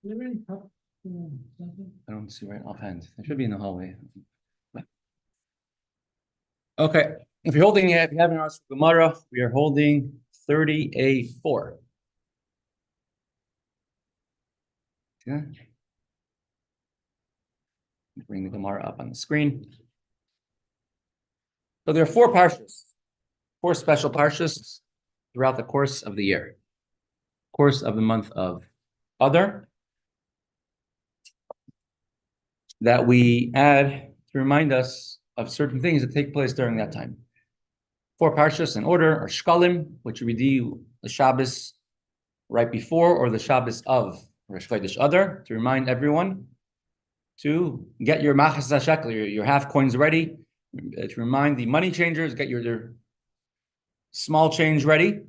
I don't see right offhand. It should be in the hallway. Okay. If you're holding it, if you haven't asked for Gemara, we are holding 30A4. Yeah. Bring the Gemara up on the screen. So there are four Parshas, four special Parshas throughout the course of the year, course of the month of Adar, that we add to remind us of certain things that take place during that time. Four Parshas in order are Shkalim, which we do the Shabbos right before or the Shabbos of Rosh Chodesh Adar, to remind everyone to get your machas shekel, your half coins ready, to remind the money changers, get your small change ready.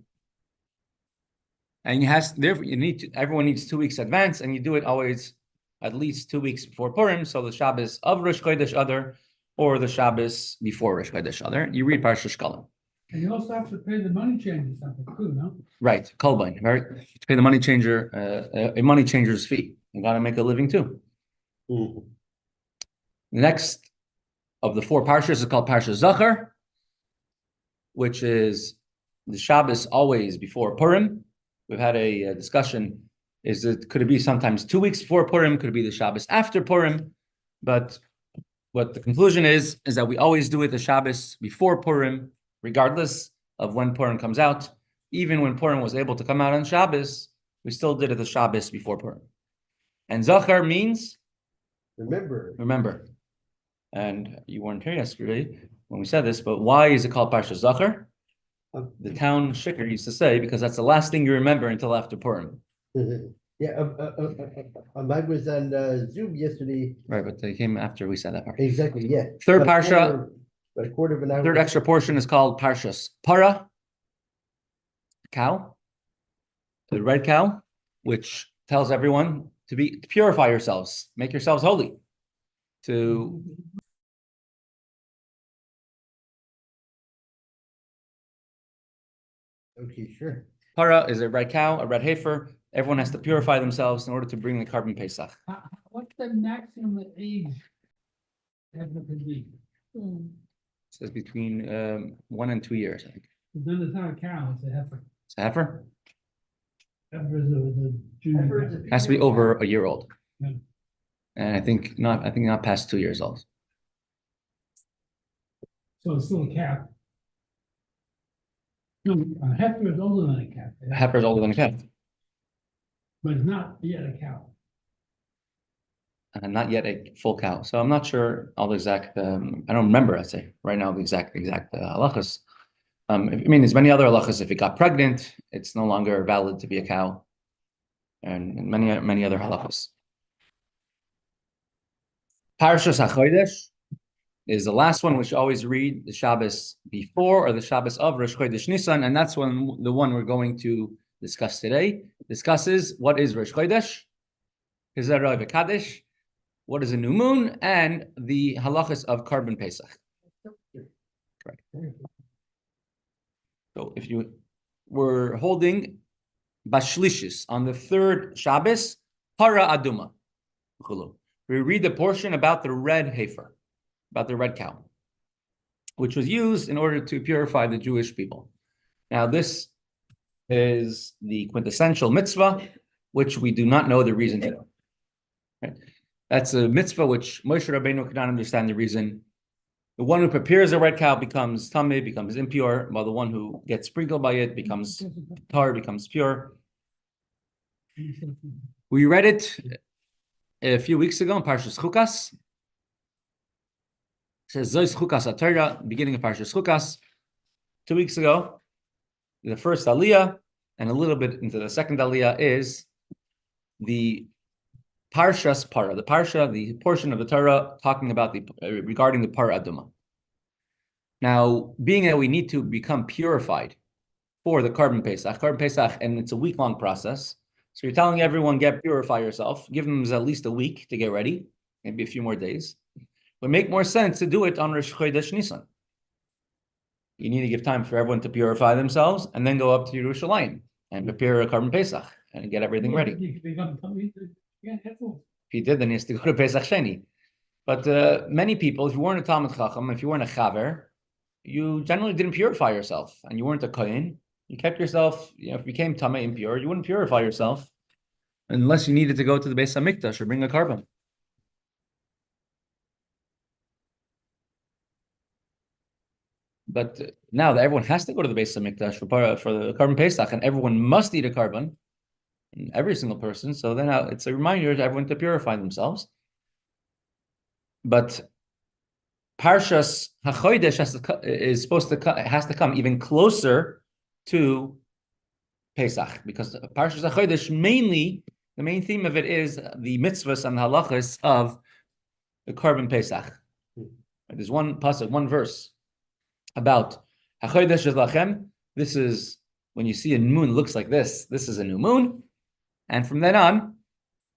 And everyone needs 2 weeks advance, and you do it always at least 2 weeks before Purim, so the Shabbos of Rosh Chodesh Adar or the Shabbos before Rosh Chodesh Adar, you read Parshas Shkalim. And you also have to pay the money changer something too, no? Right, kolbain, right? To pay the money changer, a money changer's fee. You got to make a living too. The next of the four Parshas is called Parshas Zachar, which is the Shabbos always before Purim. We've had a discussion. Could it be sometimes 2 weeks before Purim? Could it be the Shabbos after Purim? But what the conclusion is that we always do it the Shabbos before Purim, regardless of when Purim comes out. Even when Purim was able to come out on Shabbos, we still did it the Shabbos before Purim. And Zachar means remember. And you weren't here yesterday when we said this, but why is it called Parshas Zachar? The town shikar used to say, because that's the last thing you remember until after Purim. Yeah, Mike was on Zoom yesterday. Right, but they came after we said that part. Exactly, yeah. Third Parsha, a quarter of an hour. third extra portion is called Parshas Parah, cow, the red cow, which tells everyone to purify yourselves, make yourselves holy. Okay, sure. Parah is a red cow, a red heifer. Everyone has to purify themselves in order to bring the carbon Pesach. What's the maximum age that could be? It says between 1 and 2 years, I think. Then it's not a cow, it's a heifer. It's a heifer? Heifer is the junior cow. Has to be over a year old. Yeah. And I think not past 2 years old. So it's still a calf. No, a heifer is older than a calf. A heifer is older than a calf. But it's not yet a cow. Not yet a full cow. So I'm not sure all the exact, I don't remember, I'd say, right now, the exact halachas. There's many other halachas. If it got pregnant, it's no longer valid to be a cow. And many other halachas. Parshas Hachodesh is the last one, which you always read the Shabbos before or the Shabbos of Rosh Chodesh Nisan, and that's the one we're going to discuss today. Discusses what is Rosh Chodesh, Kadesh, what is a new moon, and the halachas of carbon Pesach. Correct. So if you were holding Bashlishis on the third Shabbos, Parah Aduma. We read the portion about the red heifer, about the red cow, which was used in order to purify the Jewish people. Now, this is the quintessential mitzvah, which we do not know the reason to. Right? That's a mitzvah which Moshe Rabbeinu could not understand the reason. The one who prepares a red cow becomes tameh, becomes impure, while the one who gets sprinkled by it becomes tar, becomes pure. We read it a few weeks ago in Parshas Chukas. It says Zois Chukas HaTorah, beginning of Parshas Chukas. 2 weeks ago, the first aliyah and a little bit into the second aliyah is the Parshas Parah, the portion of the Torah talking about regarding the Parah Aduma. Now, being that we need to become purified for the carbon Pesach, and it's a week-long process. So you're telling everyone, purify yourself, give them at least a week to get ready, maybe a few more days. It would make more sense to do it on Rosh Chodesh Nisan. You need to give time for everyone to purify themselves and then go up to Yerushalayim and prepare a carbon Pesach and get everything ready. Yeah, that's all. If he did, then he has to go to Pesach Sheni. But many people, if you weren't a Talmud Chacham, if you weren't a Chaver, you generally didn't purify yourself, and you weren't a Kohen. You kept yourself, if you became Tameh impure, you wouldn't purify yourself unless you needed to go to the Beis HaMikdash or bring a carbon. But now that everyone has to go to the Beis HaMikdash for the carbon Pesach, and everyone must eat a carbon, every single person, so then it's a reminder to everyone to purify themselves. But Parshas Hachodesh has to come even closer to Pesach, because Parshas Hachodesh mainly, the main theme of it is the mitzvahs and the halachas of the carbon Pesach. There's one pasuk, one verse about Hachodesh is lachem. This is when you see a moon looks like this. This is a new moon, and from then on,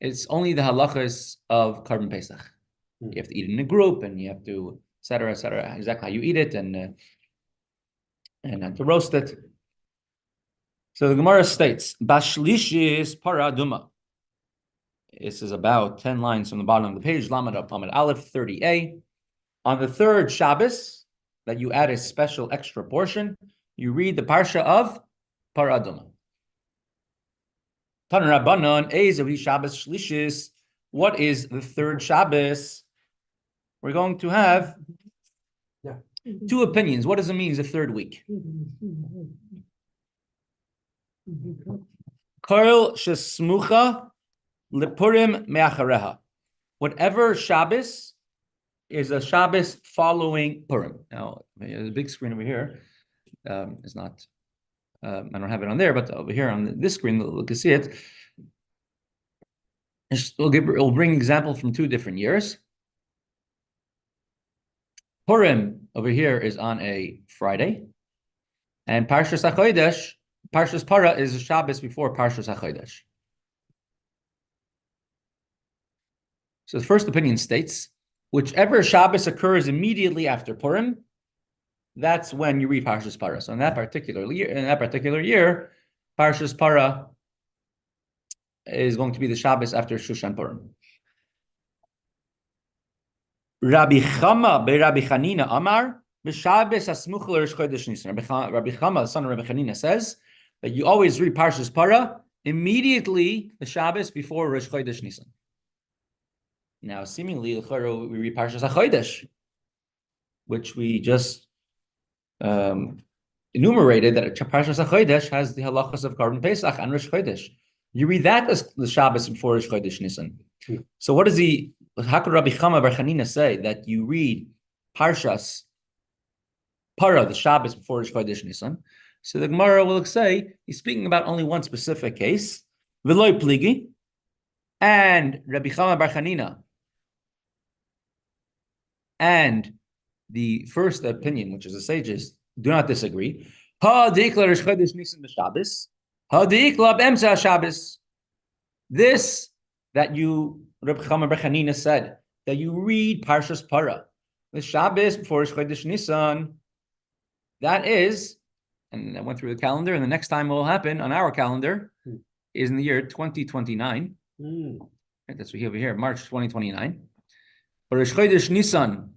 it's only the halachas of carbon Pesach. You have to eat it in a group, and you have to, etc., exactly how you eat it, and to roast it. So the Gemara states, Bashlishis Parah Duma. This is about 10 lines from the bottom of the page, Lamed Aleph 30a. On the third Shabbos, that you add a special extra portion, you read the Parsha of Parah Duma. Tan Rabbanon, Ezehi Shabbos Shlishis. What is the third Shabbos? We're going to have two opinions. What does it mean, the third week? Kollel Shesmucha Lepurim Meachareha. Whatever Shabbos is a Shabbos following Purim. Now, the big screen over here is not, I don't have it on there, but over here on this screen, you can see it. It'll bring example from two different years. Purim over here is on a Friday, and Parshas Hachodesh, Parshas Parah is a Shabbos before Parshas Hachodesh. So the first opinion states, whichever Shabbos occurs immediately after Purim, that's when you read Parshas Parah. So in that particular year, Parshas Parah is going to be the Shabbos after Shushan Purim. Rabbi Chama be Rabbi Chanina Amar b'Shabbos hasmuch l'Rosh Chodesh Nisan. Rabbi Chama, the son of Rabbi Chanina, says that you always read Parshas Parah immediately the Shabbos before Rosh Chodesh Nisan. Now, seemingly, we read Parshas Hachodesh, which we just enumerated that Parshas Hachodesh has the halachas of carbon Pesach and Rosh Chodesh. You read that as the Shabbos before Rosh Chodesh Nisan. So what does how could Rabbi Chama bar Chanina say that you read Parshas Parah, the Shabbos before Rosh Chodesh Nisan? So the Gemara will say he's speaking about only one specific case, V'loi Pligi, and Rabbi Chama bar Chanina, and the first opinion, which is the sages, do not disagree. Ha deikla Rosh Chodesh Nisan b'Shabbos, ha deikla b'emtza Shabbos. This that you, Rabbi Chama bar Chanina said, that you read Parshas Parah, the Shabbos before Rosh Chodesh Nisan, that is, and I went through the calendar, and the next time it will happen on our calendar is in the year 2029. Right, that's what we have over here, March 2029. But Rosh Chodesh Nisan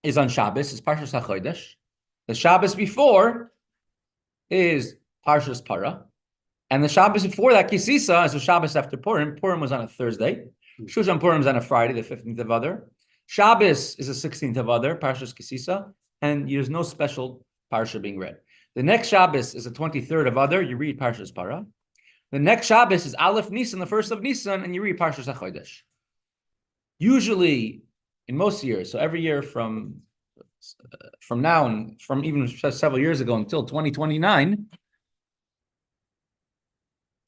is on Shabbos, it's Parshas Hachodesh. The Shabbos before is Parshas Parah. And the Shabbos before that, Kisisa, is the Shabbos after Purim. Purim was on a Thursday. Shushan Purim is on a Friday, the 15th of Adar. Shabbos is the 16th of Adar, Parshas Kisisa. And there's no special Parsha being read. The next Shabbos is the 23rd of Adar. You read Parshas Parah. The next Shabbos is Aleph Nisan, the 1st of Nisan, and you read Parshas Hachodesh. Usually, in most years, so every year from now and from even several years ago until 2029,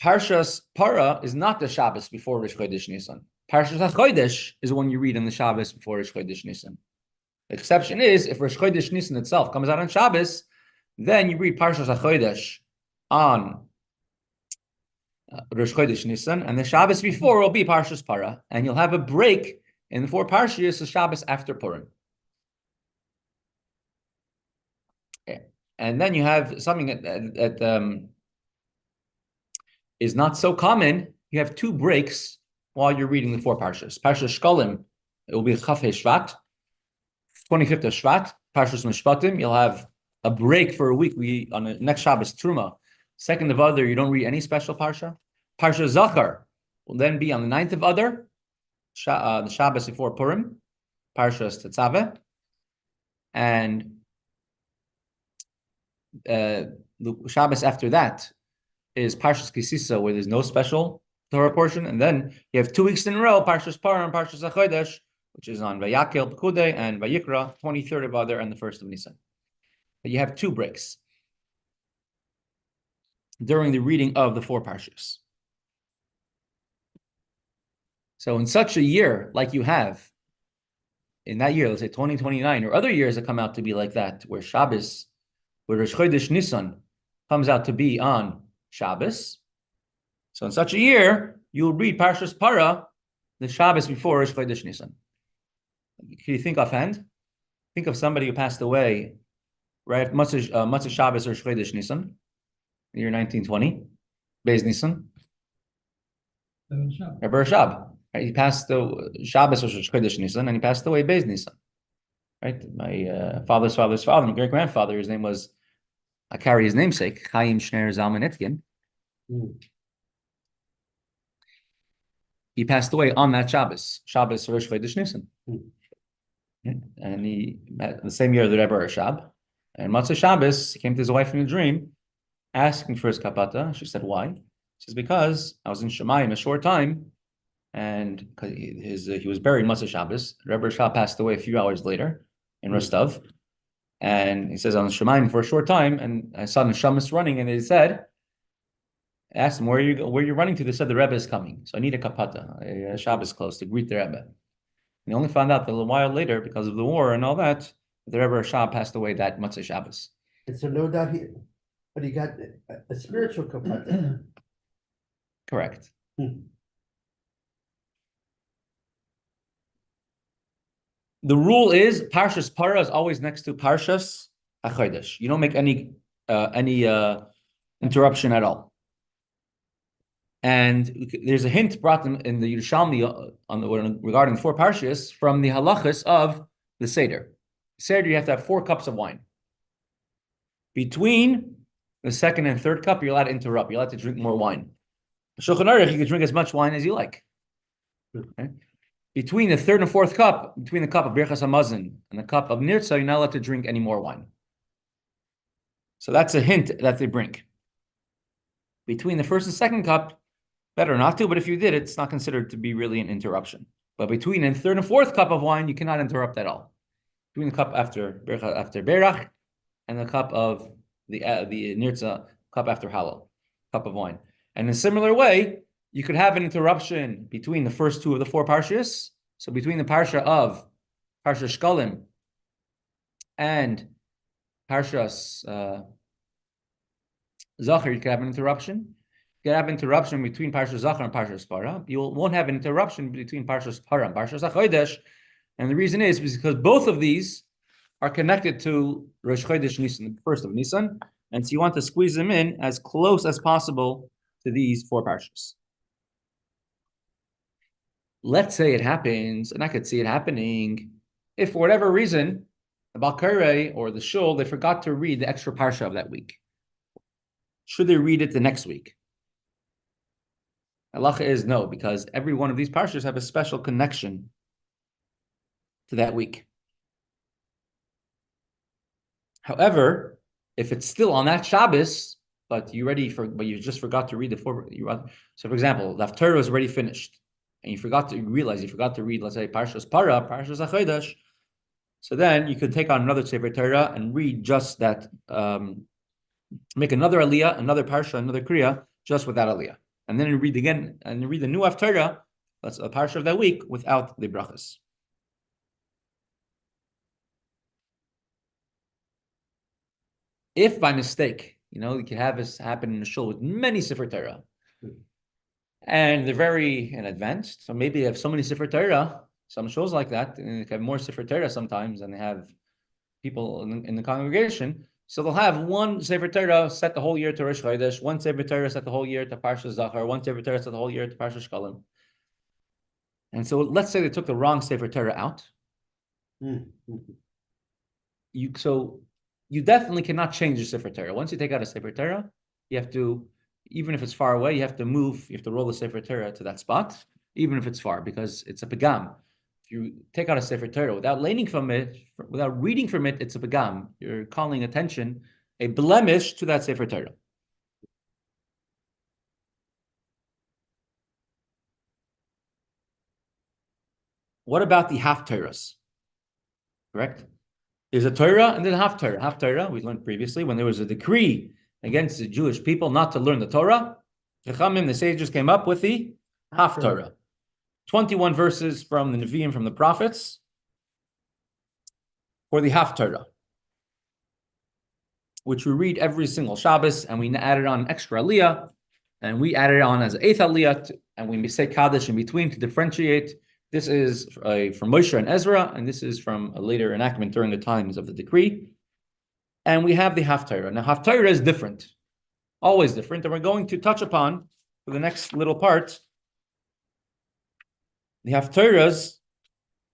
Parshas Parah is not the Shabbos before Rosh Chodesh Nisan. Parshas Hachodesh is the one you read on the Shabbos before Rosh Chodesh Nisan. The exception is if Rosh Chodesh Nisan itself comes out on Shabbos, then you read Parshas Hachodesh on Rosh Chodesh Nisan, and the Shabbos before will be Parshas Parah, and you'll have a break in the 4 Parshas, the Shabbos after Purim. And then you have something that is not so common. You have 2 breaks while you're reading the four Parshas. Parshas Shkalim, it will be Chaf Shvat, 25th of Shvat. Parshas Mishpatim, you'll have a break for a week. On the next Shabbos, Truma. 2nd of Adar, you don't read any special Parsha. Parsha Zachar will then be on the 9th of Adar, the Shabbos before Purim, Parshas Tetzaveh. And the Shabbos after that is Parshas Kisisa, where there's no special Torah portion. And then you have 2 weeks in a row, Parshas Parah and Parshas Hachodesh, which is on Vayakel, Pekudei, and Vayikra, 23rd of Adar and the 1st of Nisan. But you have 2 breaks during the reading of the 4 Parshas. So in such a year like you have, in that year, let's say 2029, or other years that come out to be like that, where Shabbos, where Rosh Chodesh Nisan comes out to be on Shabbos. So in such a year, you'll read Parshas Parah, the Shabbos before Rosh Chodesh Nisan. Can you think offhand? Think of somebody who passed away, right? Matzah Shabbos or Chodesh Nisan, year 1920, Bais Nisan. Rebbe Hershel. Right? He passed the Shabbos or Chodesh Nisan, and he passed away Bais Nisan. Right? My father's father's father, my great grandfather, his name was, I carry his namesake, Chaim Shner Zalman Itkin. He passed away on that Shabbos Rosh Chodesh Nisan. And he met the same year that Rebbe Hershel. And Matzah Shabbos, he came to his wife in a dream, asking for his kapata. She said, "Why?" He says, "Because I was in Shemayim a short time, and he was buried Matzah Shabbos. Rebbe Hershel passed away a few hours later in Rostov, and he says I was in Shemayim for a short time, and I saw the Neshamas running, and they said." I asked them, where are you running to? They said, the Rebbe is coming. So I need a kapata, a Shabbos close to greet the Rebbe. And they only found out that a little while later, because of the war and all that, the Rebbe Hershel passed away that Matzah Shabbos. And so no doubt but he got a spiritual kapata. Correct. The rule is Parshas Parah is always next to Parshas Hachodesh. You don't make any interruption at all. And there's a hint brought in the Yerushalmi regarding 4 Parshas from the halachas of the Seder. Seder, you have to have 4 cups of wine. Between the 2nd and 3rd cup, you're allowed to interrupt. You're allowed to drink more wine. Shulchan Aruch, you can drink as much wine as you like. Okay? Between the 3rd and 4th cup, between the cup of Birchas Hamazon and the cup of Nirtza, you're not allowed to drink any more wine. So that's a hint that they bring. Between the 1st and 2nd cup, better not to, but if you did, it's not considered to be really an interruption. But between the 3rd and 4th cup of wine, you cannot interrupt at all. Between the cup after Berach and the cup of the Nirtza, cup after Halal, cup of wine. And in a similar way, you could have an interruption between the first 2 of the 4 Parshas. So between the Parsha of Parshas Shkalim and Parshas Zachar, you could have an interruption. You could have an interruption between Parshas Zachar and Parshas Parah. You won't have an interruption between Parshas Parah and Parshas Hachodesh. And the reason is because both of these are connected to Rosh Chodesh Nisan, the 1st of Nisan. And so you want to squeeze them in as close as possible to these 4 Parshas. Let's say it happens, and I could see it happening, if for whatever reason, the Habcechirah or the Shul, they forgot to read the extra Parsha of that week. Should they read it the next week? Halacha is no, because every one of these Parshas have a special connection to that week. However, if it's still on that Shabbos, but you just forgot to read the 4. So, for example, the Haftarah was already finished, and you forgot to read, let's say, Parshas Parah, Parshas Hachodesh. So then you could take on another Sefer Torah and read just that, make another Aliyah, another Parsha, another Kriya, just with that Aliyah. And then you read again, and you read the new Haftarah, that's a Parsha of that week, without the brachas. If by mistake, you can have this happen in the shul with many Sefer Torah, and they're very advanced, so maybe they have so many Sefer Torah, some shows like that, and they have more Sefer Torah sometimes, and they have people in the congregation, so they'll have one Sefer Torah set the whole year to Rosh Chodesh, one Sefer Torah set the whole year to Parshas Zachar, one Sefer Torah set the whole year to Parshas Shkalim. And so let's say they took the wrong Sefer Torah out. You definitely cannot change the Sefer Torah. Once you take out a Sefer Torah, you have to, even if it's far away, you have to roll the Sefer Torah to that spot, even if it's far, because it's a pagam. If you take out a Sefer Torah without reading from it, it's a pagam. You're calling attention, a blemish to that Sefer Torah. What about the half Torahs? Correct? There's a Torah and then half Torah. Half Torah, we learned previously, when there was a decree against the Jewish people not to learn the Torah, the sages came up with the half Torah. 21 verses from the Nevi'im, from the prophets, for the half Torah, which we read every single Shabbos, and we added on extra aliyah, and we added on as an eighth aliyah, and we say Kaddish in between to differentiate. This is from Moshe and Ezra, and this is from a later enactment during the times of the decree. And we have the Haftarah. Now, Haftarah is different, always different, and we're going to touch upon, for the next little part, the Haftarahs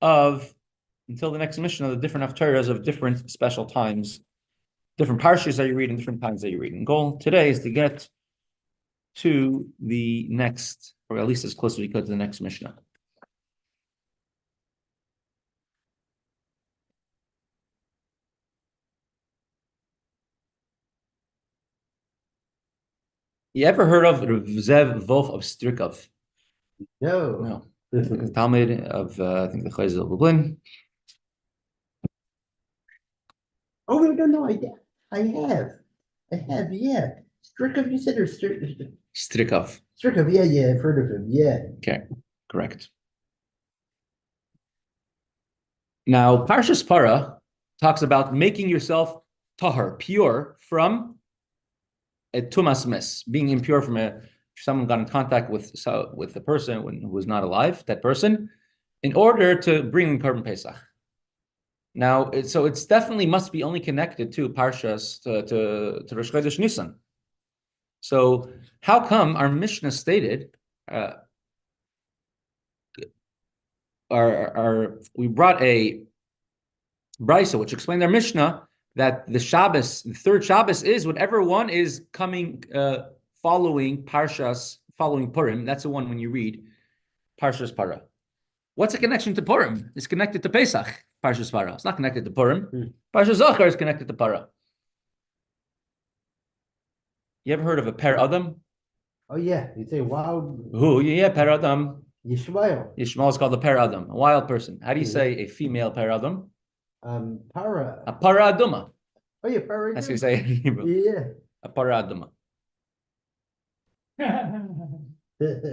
of, until the next mission, of the different Haftarahs of different special times, different Parshas that you read and different times that you read. And goal today is to get to the next, or at least as close as we could to the next Mishnah. You ever heard of Rav Zev Wolf of Strikov? No. The Talmud of, I think, the Chayz of Lublin. Oh, no, I have, yeah. Strikov, you said, or Strikov. Strikov, yeah, I've heard of him, yeah. Okay, correct. Now, Parshas Parah talks about making yourself tahar, pure from a tumas mes, being impure from if someone got in contact with a person who was not alive, that person, in order to bring in Korban Pesach. Now, it's definitely must be only connected to Parshas, to Rosh Chodesh Nisan. So how come our Mishnah stated, we brought a Bais which explained our Mishnah that the Shabbos, the third Shabbos, is whatever one is coming, following Parshas, following Purim. That's the one when you read Parshas Parah. What's the connection to Purim? It's connected to Pesach, Parshas Parah. It's not connected to Purim. Parshas Zachar is connected to Parah. You ever heard of a Per Adam? Oh, yeah, you say wild. Who? Yeah, Per Adam. Yishmael. Yishmael is called a Per Adam, a wild person. How do you say a female Per Adam? Parah. A Parah Aduma. Oh, yeah, Parah. That's what you say in Hebrew. Yeah. A Parah Aduma.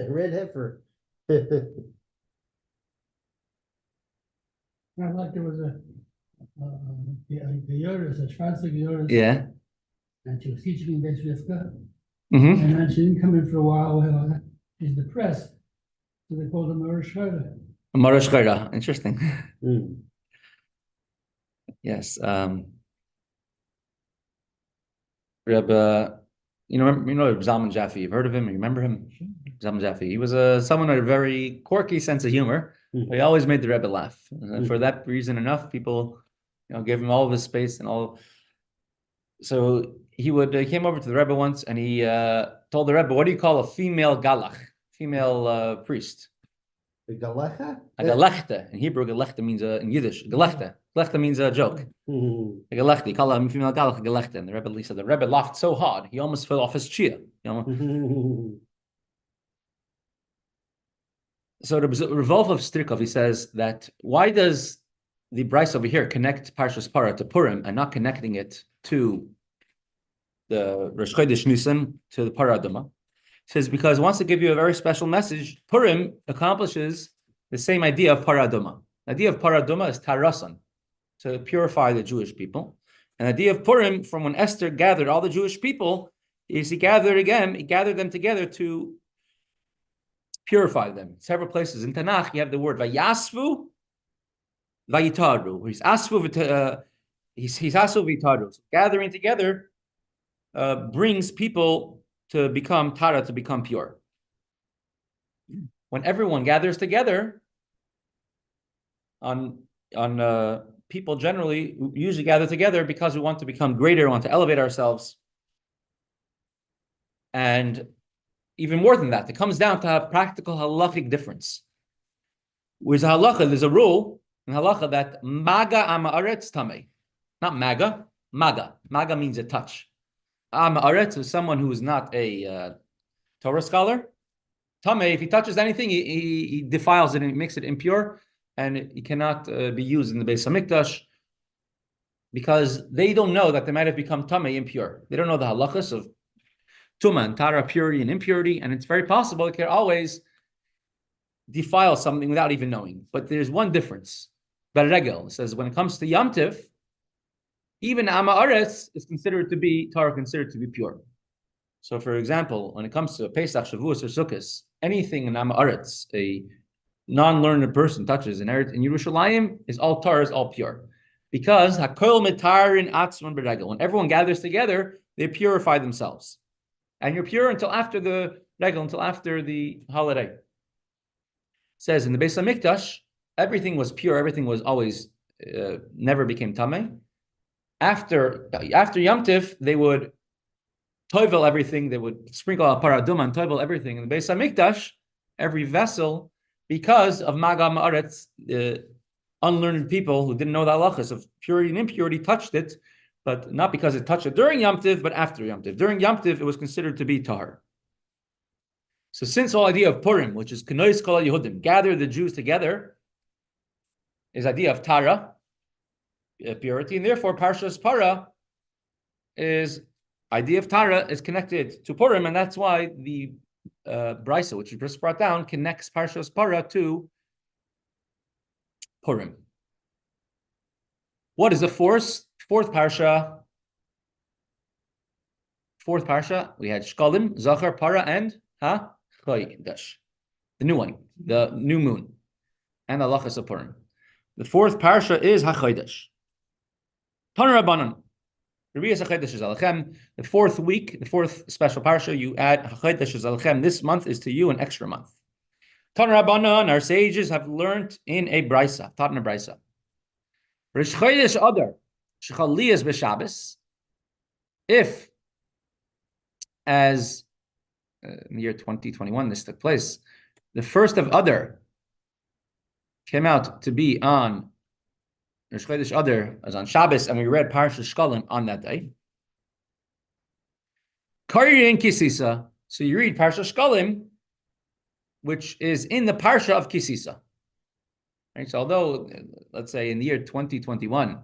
Red heifer. Like there was a Yoris, a Schwarzer Yoris. Yeah. And she was teaching in Bais Rivka. Mm-hmm. And then she didn't come in for a while. She's depressed. So they called her Marashkara. Marashkara. Interesting. Mm. Yes. Rebbe, you know Zalman Jaffe. You've heard of him? You remember him? Zalman Jaffe. He was someone with a very quirky sense of humor. But he always made the Rebbe laugh. And for that reason enough, people, gave him all of his space and all. So he came over to the Rebbe once and he told the Rebbe, "What do you call a female galach, female priest?" The Galecha? A galechta. In Hebrew, galechta means in Yiddish. Galechta. Galechta means a joke. A galechta. You call a female galach a galechta. And the Rebbe said the Rebbe laughed so hard he almost fell off his chair. So the Revolve of Strikov, he says that why does the Bais over here connect Parshas Parah to Purim and not connecting it to the Rosh Chodesh Nisan, to the Parah Aduma? He says because he wants to give you a very special message. Purim accomplishes the same idea of Parah Aduma. The idea of Parah Aduma is tarasan, to purify the Jewish people. And the idea of Purim, from when Esther gathered all the Jewish people, is he gathered them together to purify them. Several places in Tanakh, you have the word vayasvu, vayitaru. He's asvu, he's asvu vayitaru. So gathering together brings people to become tara, to become pure. When everyone gathers together, people generally who usually gather together because we want to become greater, want to elevate ourselves. And even more than that, it comes down to a practical halachic difference. With halacha, there's a rule in halacha that maga am haaretz tamei. Not maga, maga. Maga means a touch. Am haaretz is someone who is not a Torah scholar. Tamei, if he touches anything, he defiles it and makes it impure, and it cannot be used in the Beis Hamikdash because they don't know that they might have become tamei, impure. They don't know the halachas of tuma and tara, purity and impurity, and it's very possible it can always defile something without even knowing. But there's one difference. Beregel says when it comes to Yom Tiv, even Am Haaretz is considered to be Torah, considered to be pure. So, for example, when it comes to Pesach, Shavuos, or Sukkot, anything in Am Haaretz a non-learned person touches in Yerushalayim is all Torah, is all pure, because Hakol Mitarin Atzman Beregel. When everyone gathers together, they purify themselves, and you're pure until after the regel, until after the holiday. Says in the Beis Hamikdash, everything was pure, everything was always, never became tamei. After Yom Tiv, they would toivel everything, they would sprinkle a paraduma and toivel everything in the Beis Hamikdash, every vessel, because of Maga Ma'aretz, the unlearned people who didn't know the halachas of purity and impurity touched it, but not because it touched it during Yom Tiv, but after Yom Tiv. During Yom Tiv, it was considered to be tahar. So since the whole idea of Purim, which is Knois Kollel Yehudim, gather the Jews together, is idea of Tara, purity, and therefore Parshas Parah is idea of Tara is connected to Purim, and that's why the Brisa, which you just brought down, connects Parshas Parah to Purim. What is the fourth Parsha? Fourth Parsha, we had Shkalim, Zachar, Parah, and Hachodesh, the new one, the new moon, and the Lachas of Purim. The fourth Parsha is Hachodesh. Tanur Rabbanan. The fourth week, the fourth special Parsha, you add Hachodesh Zalchem. This month is to you an extra month. Tanur Rabbanan, our sages have learned in a Brisa, taught in a Brisa. Rish Chodesh Adar, Shechaliyas b'Shabbos, if, as in the year 2021, this took place, the first of Adar came out to be on Rish Chodesh Adar, as on Shabbos, and we read Parshas Shkalim on that day. Karirin Kisisa, so you read Parshas Shkalim, which is in the Parsha of Kisisa. Right? So although, let's say in the year 2021,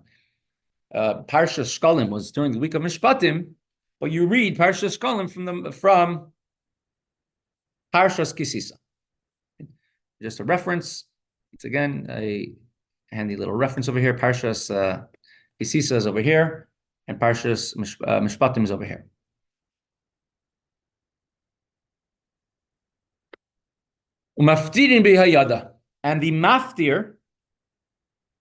Parshas Shkalim was during the week of Mishpatim, but you read Parshas Shkalim from Parshas Kisisa. Just a reference. It's again a handy little reference over here. Parshas Kisisa is over here, and Parshas Mishpatim is over here. Umaftirin b'hayada. And the maftir,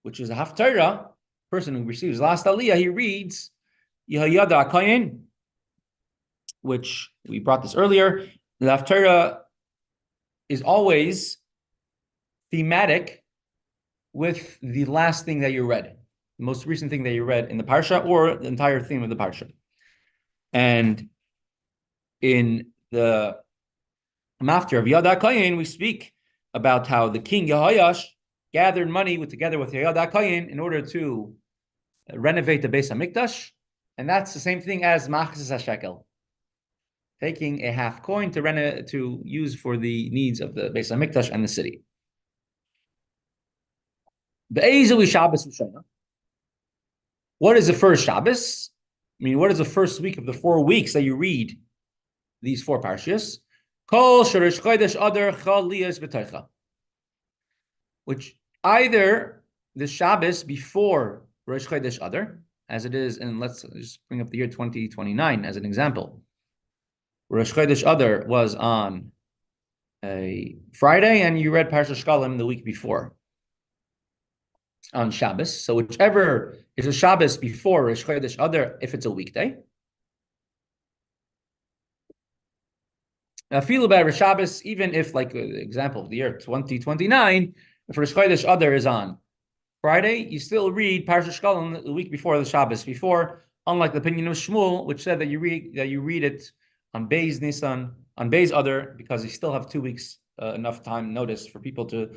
which is a haftarah, person who receives last aliyah, he reads Yehayada Akayin, which we brought this earlier. The haftarah is always thematic with the last thing that you read, the most recent thing that you read in the parsha, or the entire theme of the parsha. And in the maftir of Yehayada Akayin, we speak about how the king Yehoyash gathered money together with Yehayada Akayin in order to renovate the Beis Hamikdash, and that's the same thing as Machzis HaShekel, taking a half coin to use for the needs of the Beis Hamikdash and the city. What is the first Shabbos? I mean, what is the first week of the 4 weeks that you read these 4 parshas? Which either the Shabbos before Rosh Chodesh Adar, as it is, and let's just bring up the year 2029 as an example. Rosh Chodesh Adar was on a Friday, and you read Parshas Shkalim the week before on Shabbos. So whichever is a Shabbos before Rosh Chodesh Adar, if it's a weekday. Feel about Shabbos, even if, like, example of the year 2029, if Rosh Chodesh Adar is on Friday, you still read Parshas Shkalim the week before the Shabbos before, unlike the opinion of Shmuel, which said that you read it on Bais Nisan, on Bais Adar, because you still have 2 weeks enough time notice for people for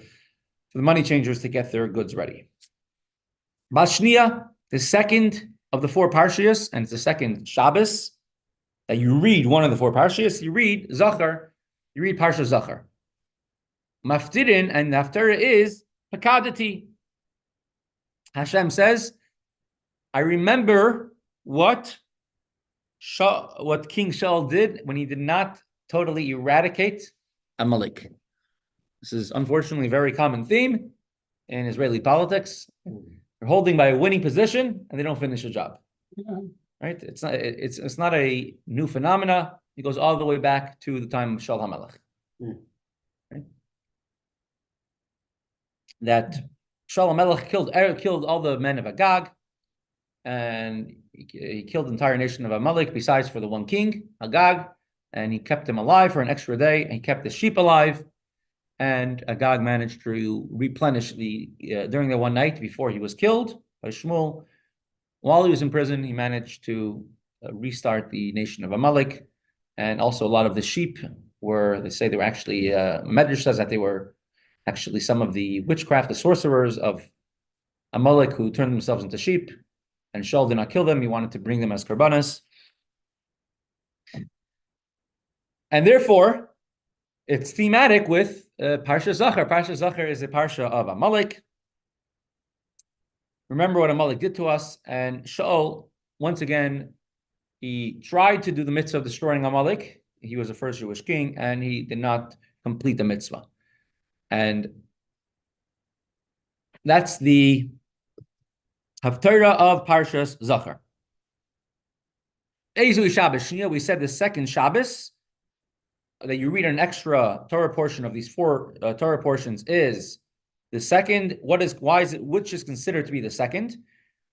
the money changers to get their goods ready. Bashnia, the second of the 4 Parshas, and it's the second Shabbos that you read one of the 4 Parshas, you read Zachar, you read Parshas Zachar. Maftirin, and the Haftarah is Hakadati. Hashem says, I remember what King Shaul did when he did not totally eradicate Amalek. This is unfortunately a very common theme in Israeli politics. They're holding by a winning position and they don't finish the job. Yeah. Right? It's not a new phenomena. It goes all the way back to the time of Shaul HaMelech. Right? That Shaul HaMelech killed all the men of Agag, and he killed the entire nation of Amalek, besides for the one king, Agag, and he kept him alive for an extra day, and he kept the sheep alive, and Agag managed to replenish during the one night before he was killed by Shmuel. While he was in prison, he managed to restart the nation of Amalek, and also a lot of the sheep they say they were actually, Medrash says that they were actually some of the witchcraft, the sorcerers of Amalek who turned themselves into sheep, and Shaul did not kill them. He wanted to bring them as karbanos. And therefore, it's thematic with Parshas Zachar. Parshas Zachar is a parsha of Amalek. Remember what Amalek did to us, and Shaul, once again, he tried to do the mitzvah of destroying Amalek. He was the first Jewish king, and he did not complete the mitzvah. And that's the Haftarah of Parshas Zachar. Ezu Shabbos, we said the second Shabbos that you read an extra Torah portion of these 4 Torah portions is the second. Which is considered to be the second?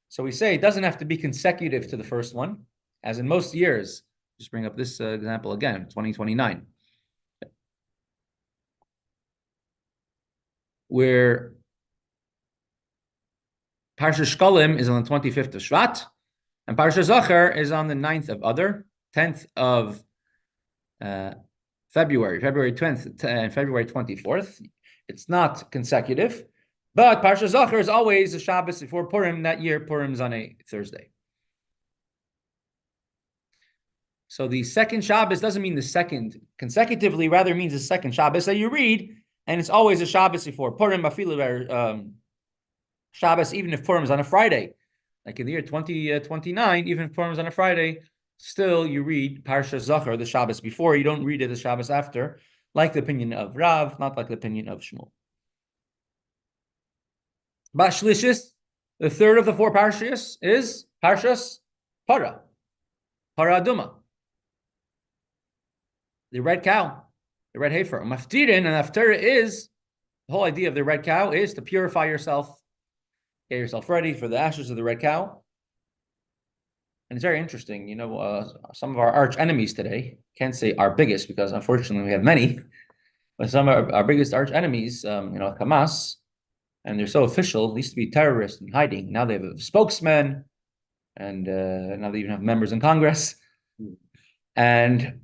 So we say it doesn't have to be consecutive to the first one, as in most years. Just bring up this example again, 2029. Where Parshas Shkalim is on the 25th of Shvat, and Parshas Zachar is on the 9th of Adar, 10th of February 10th and February 24th. It's not consecutive, but Parshas Zachar is always a Shabbos before Purim. That year, Purim is on a Thursday. So the second Shabbos doesn't mean the second consecutively, rather means the second Shabbos that you read, and it's always a Shabbos before Purim, Shabbos, even if Purim is on a Friday. Like in the year 2029, even if Purim is on a Friday, still you read Parshas Zachar the Shabbos before. You don't read it the Shabbos after, like the opinion of Rav, not like the opinion of Shmuel. Bashlishis, the third of the 4 Parshas, is Parshas Parah, Parah Aduma, the red cow, the red heifer. Maftirin, and Haftarah is, the whole idea of the red cow is to purify yourself, get yourself ready for the ashes of the red cow. And it's very interesting, some of our arch enemies today, can't say our biggest because unfortunately we have many, but some of our biggest arch enemies, Hamas, and they're so official. They used to be terrorists in hiding. Now they have a spokesman, and now they even have members in Congress. And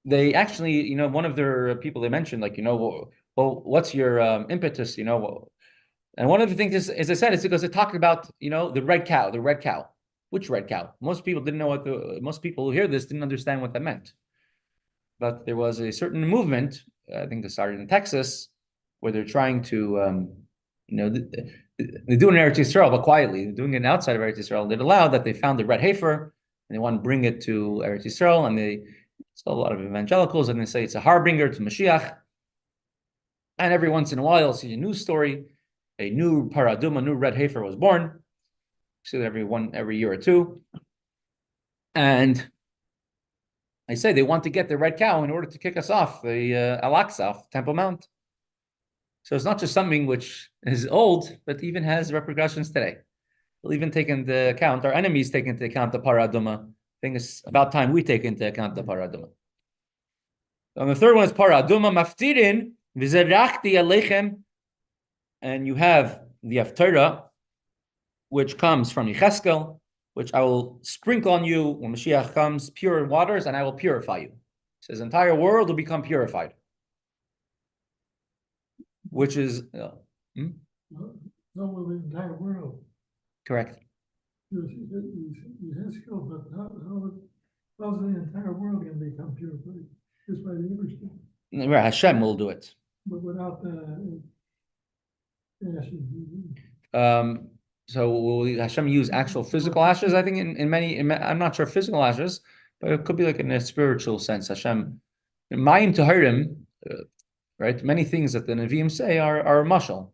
they actually, one of their people they mentioned, well, what's your impetus, And one of the things is, as I said, it's because they talk about, the red cow. Which red cow? Most people didn't know most people who hear this didn't understand what that meant. But there was a certain movement, I think it started in Texas, where they're trying to, they do it in Eretz Yisrael, but quietly. They're doing it outside of Eretz Yisrael. They're allowed that they found the red heifer, and they want to bring it to Eretz Yisrael, and they saw a lot of evangelicals, and they say it's a harbinger to Mashiach. And every once in a while, you'll see a news story, a new Parah Aduma, a new red heifer was born. See that every year or two. And I say they want to get the red cow in order to kick us off the Al-Aqsa, off Temple Mount. So it's not just something which is old, but even has repercussions today. We'll even take into account, our enemies take into account the Parah Aduma. I think it's about time we take into account the Parah Aduma. And the third one is Parah Aduma, Maftirin, V'zerachti Alechem, and you have the Haftarah which comes from Yecheskel, which I will sprinkle on you when Mashiach comes, pure waters, and I will purify you. He says, the entire world will become purified. Which is... No, well, the entire world. correct. Yecheskel, but how's the entire world going to become purified? Just by the understanding. Right, Hashem will do it. But without the ashes. So will Hashem use actual physical ashes? I think in many, I'm not sure physical ashes, but it could be like in a spiritual sense. Hashem, Mayim Tahirim, right? Many things that the Nevi'im say are mashal.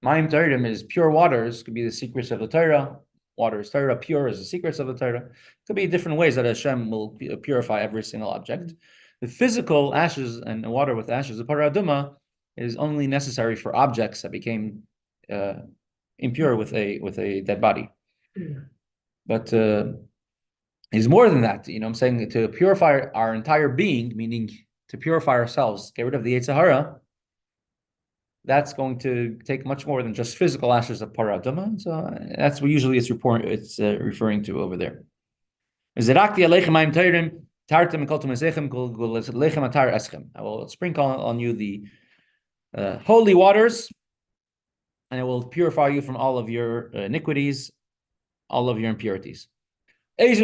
Mayim Tahirim is pure waters, could be the secrets of the Torah. Water is Torah, pure is the secrets of the Torah. Could be different ways that Hashem will purify every single object. The physical ashes and water with ashes, the Parah Aduma, is only necessary for objects that became impure with a dead body. Yeah. But it's more than that. I'm saying to purify our entire being, meaning to purify ourselves, get rid of the Yetzer Hara, that's going to take much more than just physical ashes of Parah Aduma. So that's what usually it's referring to over there. I will sprinkle on you the holy waters, and I will purify you from all of your iniquities, all of your impurities. What is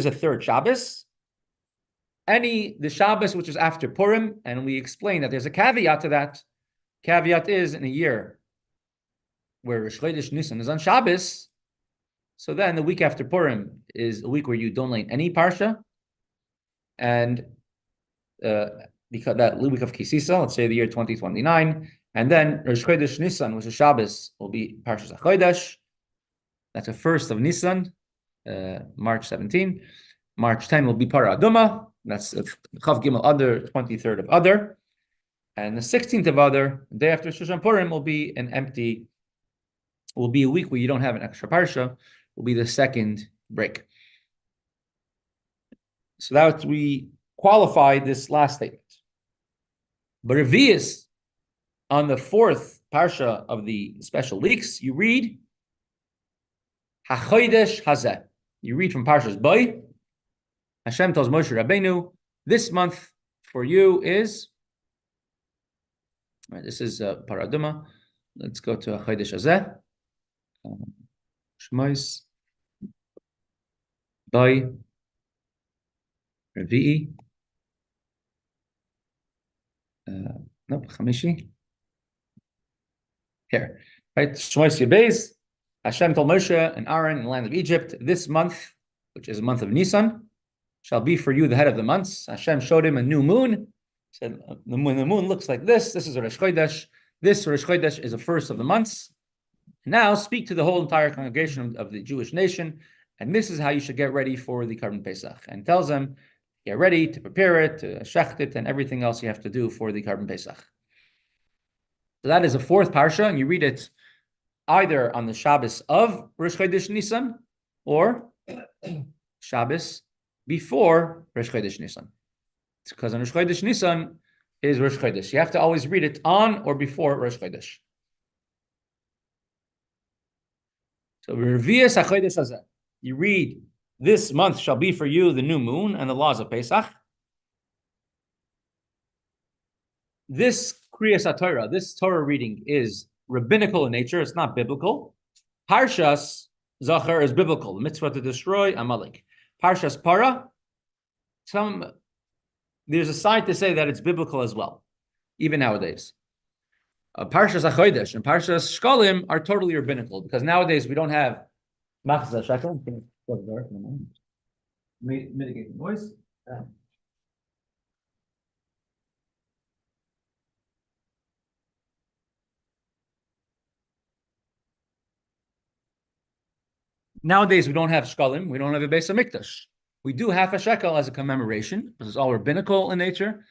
a third Shabbos? The Shabbos which is after Purim, and we explain that there's a caveat to that. Caveat is in a year where Rosh Chodesh Nisan is on Shabbos, so then the week after Purim is a week where you don't learn any parsha, and because that week of Kisisa, let's say the year 2029, and then Rosh Chodesh Nisan, which is Shabbos, will be Parshas Hachodesh. That's the first of Nisan, March 17. March 10 will be Parah Aduma. That's Chav Gimel Adar, 23rd of Adar. And the 16th of Adar, the day after Shushan Purim, will be a week where you don't have an extra parsha, will be the second break. So that we qualified this last statement. But Revius, on the fourth parsha of the special weeks, you read Hachodesh Hazeh. You read from Parshas Bais. Hashem tells Moshe Rabbeinu, this month for you is, all right, this is Parah Aduma. Let's go to Hachodesh Hazeh. Shmos, Bais, Revi'i, Chamishi. Here, right? Shmos Yebez. Hashem told Moshe and Aaron in the land of Egypt, this month, which is a month of Nisan, shall be for you the head of the months. Hashem showed him a new moon. Said, when the moon looks like this is a Rosh Chodesh. This Rosh Chodesh is the first of the months. Now speak to the whole entire congregation of the Jewish nation, and this is how you should get ready for the Karban Pesach. And tells them, get ready to prepare it, to shecht it, and everything else you have to do for the Karban Pesach. So that is a fourth parsha, and you read it either on the Shabbos of Rosh Chodesh Nisan or Shabbos before Rosh Chodesh Nisan. It's because on Rosh Chodesh Nisan is Rosh Chodesh. You have to always read it on or before Rosh Chodesh. So Revius HaChodesh Hazeh. You read, this month shall be for you the new moon and the laws of Pesach. This Kriyas HaTorah, this Torah reading is rabbinical in nature. It's not biblical. Parshas Zachar is biblical. The mitzvah to destroy Amalek. Parshas Parah, there's a side to say that it's biblical as well, even nowadays. Parshas Hachodesh and Parshas Shkolim are totally rabbinical because nowadays we don't have Machzah Shekel. Mitigate the noise. Nowadays we don't have Shkolim, we don't have a Beis HaMikdash. We do half a shekel as a commemoration. This is all rabbinical in nature.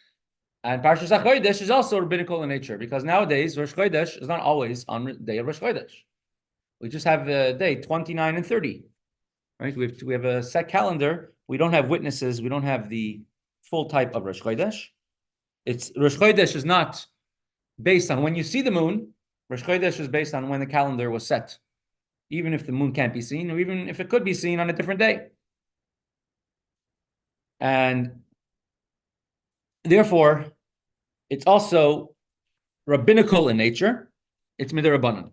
And Parshas Hachodesh is also rabbinical in nature because nowadays Rosh Chodesh is not always on the day of Rosh Chodesh. We just have a day 29 and 30. Right? We have a set calendar. We don't have witnesses. We don't have the full type of Rosh Chodesh. Rosh Chodesh is not based on when you see the moon Rosh Chodesh is based on when the calendar was set, even if the moon can't be seen, or even if it could be seen on a different day. And therefore, it's also rabbinical in nature. It's midrabanan.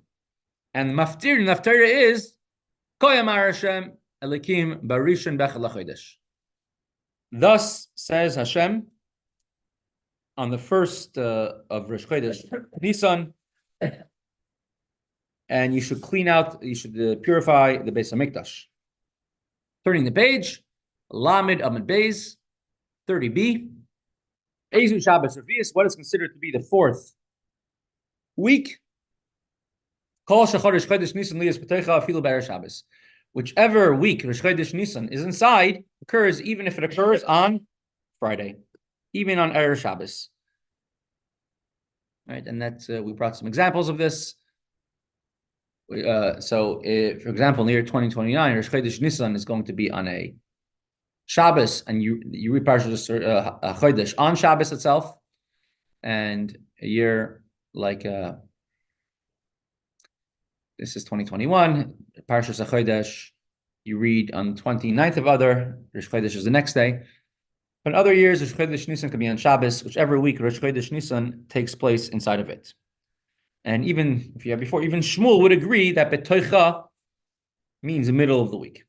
And Naftir is Koyamar Hashem Elikim Barishon Bechel HaChodesh. Thus says Hashem on the first of Rosh Chodesh Nisan, and you should clean out, you should purify the Beis HaMikdash. Turning the page, Lamed Amud Beis, 30b. Ezu Shabbos Revius, what is considered to be the fourth week? Kol Shachodesh Chodesh Nisan Lias B'Teicha Afilu B'Erev Shabbos. Whichever week Rosh Chodesh Nisan is inside occurs even if it occurs on Friday, even on Erev Shabbos. Right, and that's we brought some examples of this. So, for example, in the year 2029, Rosh Chodesh Nisan is going to be on a Shabbos, and you read Parshas Hachodesh on Shabbos itself, and a year like this is 2021, Parshas Hachodesh, you read on 29th of Adar, Rosh Chodesh is the next day. But other years, Rosh Chodesh Nisan can be on Shabbos, whichever week Rosh Chodesh Nisan takes place inside of it. And even if you have before, even Shmuel would agree that Betoicha means the middle of the week.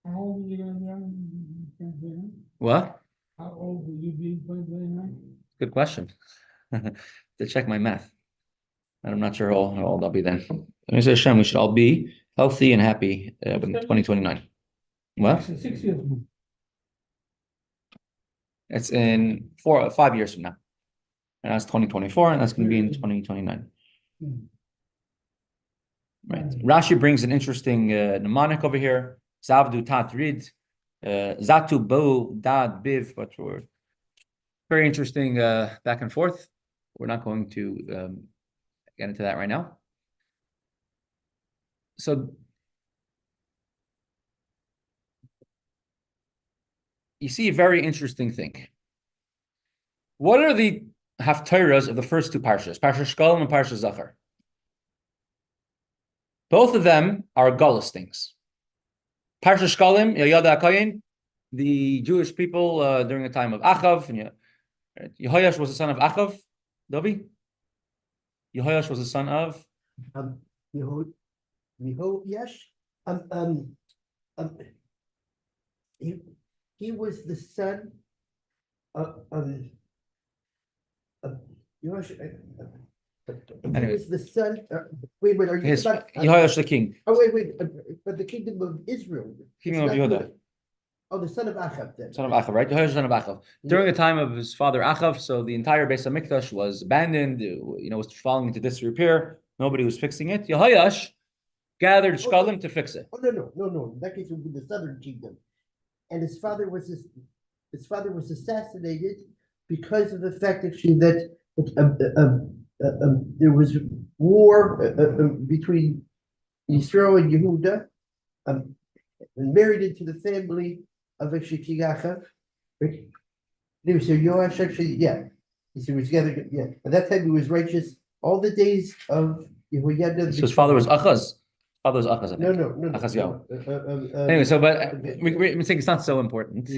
How old are you going to be in 2029? What? How old will you be in 2029? Good question. To check my math. And I'm not sure how old I'll be then. Let me say Hashem, we should all be healthy and happy in 2029. What? 6 years. It's in 5 years from now. And that's 2024, and that's going to be in 2029. Right. Rashi brings an interesting mnemonic over here. Zavdu tat rid. Zatu bo dad biv. But very interesting back and forth. We're not going to get into that right now. So you see a very interesting thing. What are the haftarahs of the first two parshas, Parshas Shkalim and Parshas Zachar? Both of them are galus things. Parshas Shkalim, Yada Akayin, the Jewish people during the time of Achav, and Yehoyash was the son of Achav, Dovi? Yehoyash was the son of Yehoyash. He was the son of Yehoyash. He was the son. Wait, are you about Yehoyash the king? Oh, wait. But the kingdom of Israel. Kingdom of Yehuda. Oh, the son of Achav then. Son of Achav, right? Yehoyash, son of Achav. During the time of his father Achav, so the entire Beis HaMikdash was abandoned, was falling into disrepair. Nobody was fixing it. Yehoyash gathered Shkalim to fix it. Oh, no. In that case, it would be the southern kingdom. And his father was assassinated because of the fact that there was war between Yisrael and Yehuda, and married into the family of a Achav. Anyway, so Yoash actually, he was gathered, At that time, he was righteous all the days of Yehoiada. So his father was Achaz. Father was Achaz, I think. No. Achaz, anyway, so but we think it's not so important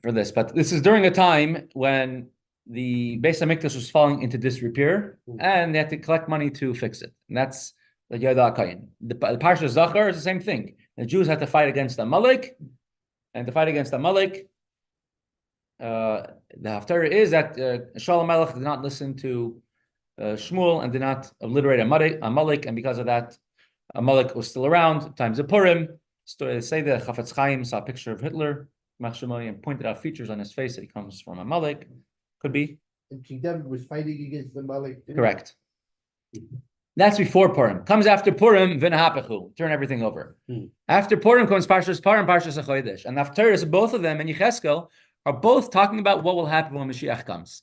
for this, but this is during a time when the Beis HaMikdash was falling into disrepair, and they had to collect money to fix it. And that's the Yada Akayin. The Parshas Zachar is the same thing. The Jews had to fight against Amalek, and to fight against Amalek, the haftarah is that Shalom Melech did not listen to Shmuel and did not obliterate Amalek, and because of that, Amalek was still around. Times of Purim, say the Chaim saw a picture of Hitler, and pointed out features on his face that he comes from Amalek. Could be. And King David was fighting against the Amalek. Correct. That's before Purim. Comes after Purim, V'nahapechu. Turn everything over. After Purim comes Parshas Parah and Parshas Hachodesh. And after both of them and Yecheskel are both talking about what will happen when Mashiach comes.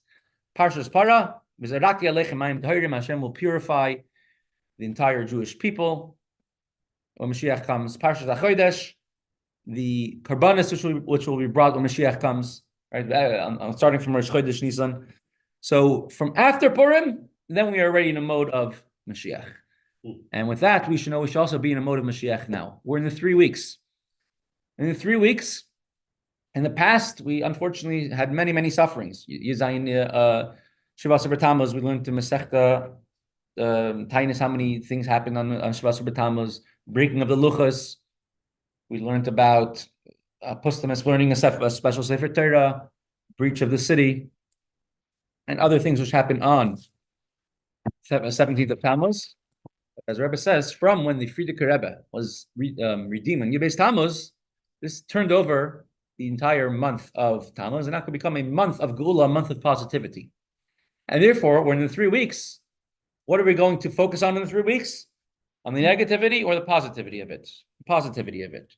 Parshas Parah, V'zaraki aleichem mayim tahirim, Hashem will purify the entire Jewish people when Mashiach comes. Parshas Hachodesh, the karbanos which will be brought when Mashiach comes. Right, I'm starting from Rosh Chodesh Nisan. So from after Purim, then we are already in a mode of Mashiach. And with that, we should also be in a mode of Mashiach now. We're in the 3 weeks. In the 3 weeks, in the past, we unfortunately had many sufferings. Yizayin Shavas B'Tammuz, we learned the Mesechta, Tainus, how many things happened on Shavas B'Tammuz, breaking of the Luchas. We learned about Pustamis learning a special Sefer Torah, breach of the city, and other things which happened on 17th of Tammuz. As Rebbe says, from when the Frierdiker Rebbe was redeemed in Yibes Tammuz, this turned over the entire month of Tammuz, and that could become a month of Geula, a month of positivity. And therefore, we're in the 3 weeks. What are we going to focus on in the 3 weeks? On the negativity or the positivity of it? The positivity of it.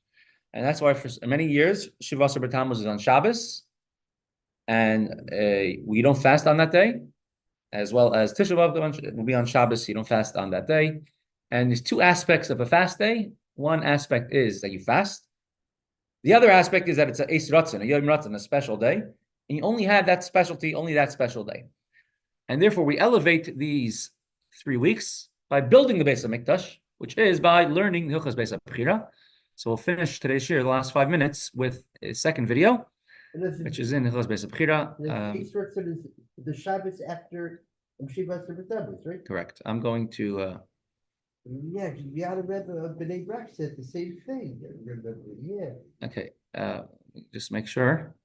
And that's why for many years, Shivas B'Tammuz is on Shabbos, and we don't fast on that day, as well as Tisha B'Av will be on Shabbos, you don't fast on that day. And there's 2 aspects of a fast day. One aspect is that you fast. The other aspect is that it's a Eis Ratzon, a Yom Ratzon, a special day. And you only have that specialty, only that special day. And therefore, we elevate these 3 weeks by building the Beis HaMikdash, which is by learning the Hilchos Beis Habcechirah. So we'll finish today's shir, the last 5 minutes, with a second video, which is in Hilchos Beis Habcechirah. The Shabbos after Shivas B'Tammuz, right? Correct. I'm going to... Yeah, Yad Rebbe B'nai Brak said the same thing. Remember? Yeah. Okay, just make sure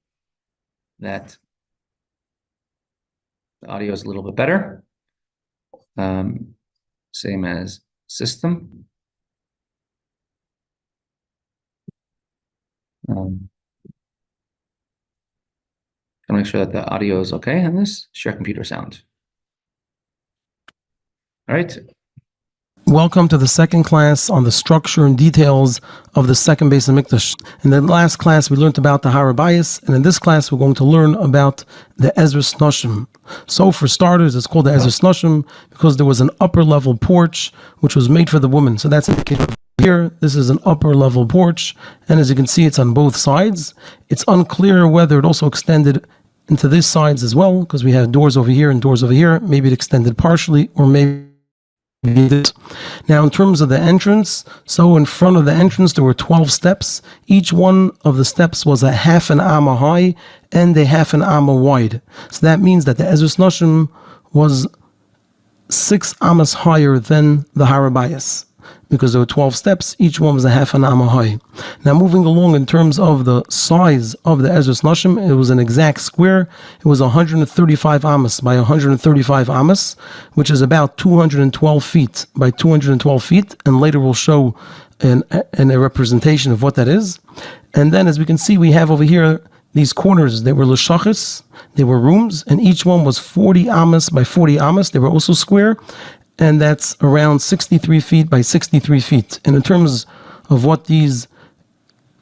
that the audio is a little bit better. Same as system. I'll make sure that the audio is okay on this. Share computer sound. All right. Welcome to the second class on the structure and details of the second Beis HaMikdash. In the last class, we learned about the Bais, and in this class, we're going to learn about the Ezras Noshim. So, for starters, it's called the Ezras Noshim because there was an upper level porch which was made for the woman. So that's indicated here. This is an upper level porch, and as you can see, it's on both sides. It's unclear whether it also extended into these sides as well, because we have doors over here and doors over here. Maybe it extended partially, or maybe this. Now, in terms of the entrance, so in front of the entrance there were 12 steps. Each one of the steps was a half an amma high and a half an amma wide. So that means that the Ezras Noshim was 6 ammas higher than the Bais, because there were 12 steps, each one was a half an amma high. Now, moving along in terms of the size of the Ezras Noshim, it was an exact square. It was 135 ammas by 135 ammas, which is about 212 feet by 212 feet, and later we'll show a representation of what that is. And then, as we can see, we have over here these corners. They were l'shachis, they were rooms, and each one was 40 ammas by 40 ammas. They were also square, and that's around 63 feet by 63 feet. And in terms of what these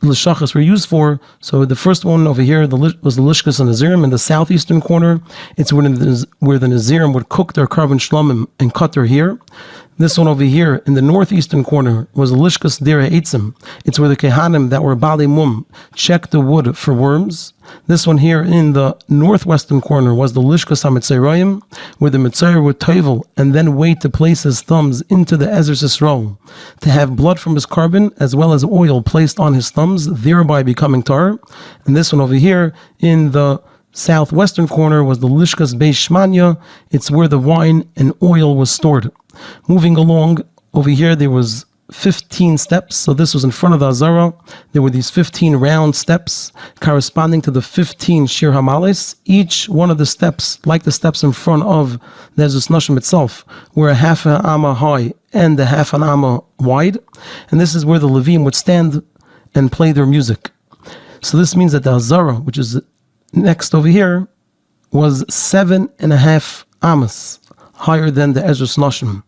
l'shachas were used for, so the first one over here was the lishkas and nazirim in the southeastern corner. It's where the nazirim would cook their carbon shlomim and cut their hair. This one over here in the northeastern corner was the lishkas dira eitzim. It's where the kehanim that were bali mum checked the wood for worms. This one here in the northwestern corner was the lishkas hamitzayroyim, where the mitzayer would tovel and then wait to place his thumbs into the Ezras Yisrael to have blood from his carbon as well as oil placed on his thumbs, thereby becoming tar. And this one over here in the southwestern corner was the lishkas beis shmanya. It's where the wine and oil was stored. Moving along over here, there was 15 steps. So this was in front of the Azara. There were these 15 round steps corresponding to the 15 Shir Hamales. Each one of the steps, like the steps in front of the Ezras Noshim itself, were a half an amma high and a half an amma wide. And this is where the Levim would stand and play their music. So this means that the Azara, which is next over here, was 7.5 ammas higher than the Ezras Noshim.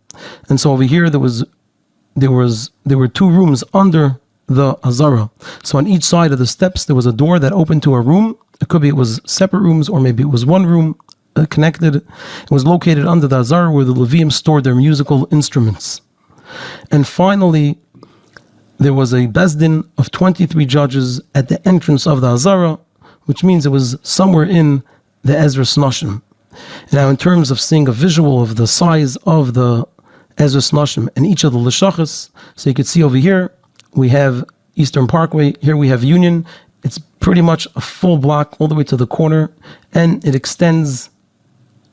And so over here there were 2 rooms under the Azara. So on each side of the steps there was a door that opened to a room. It could be it was separate rooms, or maybe it was one room connected. It was located under the Azara where the Levim stored their musical instruments. And finally, there was a Bezdin of 23 judges at the entrance of the Azara, which means it was somewhere in the Ezras Noshim. Now, in terms of seeing a visual of the size of the Ezras Nashim and each of the Lishachas, so you can see over here, we have Eastern Parkway. Here we have Union. It's pretty much a full block all the way to the corner, and it extends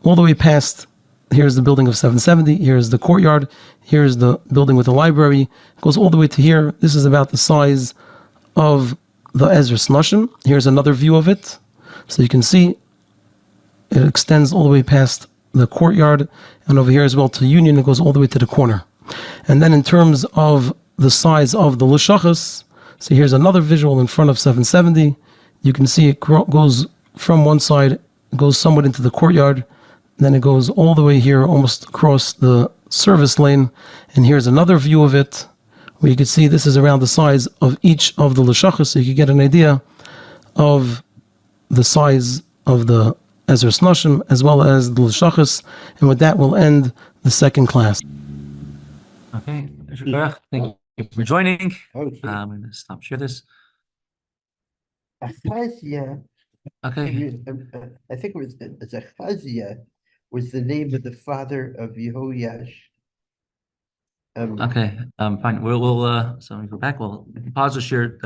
all the way past. Here's the building of 770. Here's the courtyard. Here's the building with the library. It goes all the way to here. This is about the size of the Ezras Nashim. Here's another view of it. So you can see it extends all the way past the courtyard, and over here as well to Union. It goes all the way to the corner. And then in terms of the size of the Lishachas, so here's another visual in front of 770. You can see it goes from one side, goes somewhat into the courtyard, then it goes all the way here, almost across the service lane. And here's another view of it, where you can see this is around the size of each of the Lishachas, so you can get an idea of the size of the Ezras Nashim as well as the Lishachas. And with that, we'll end the second class. Okay, thank you for joining. Okay. I'm going to stop share this. Achazia, Okay, I think it was Achazia was the name of the father of Yehoash. okay, fine. We'll so let me go back. We'll pause the share.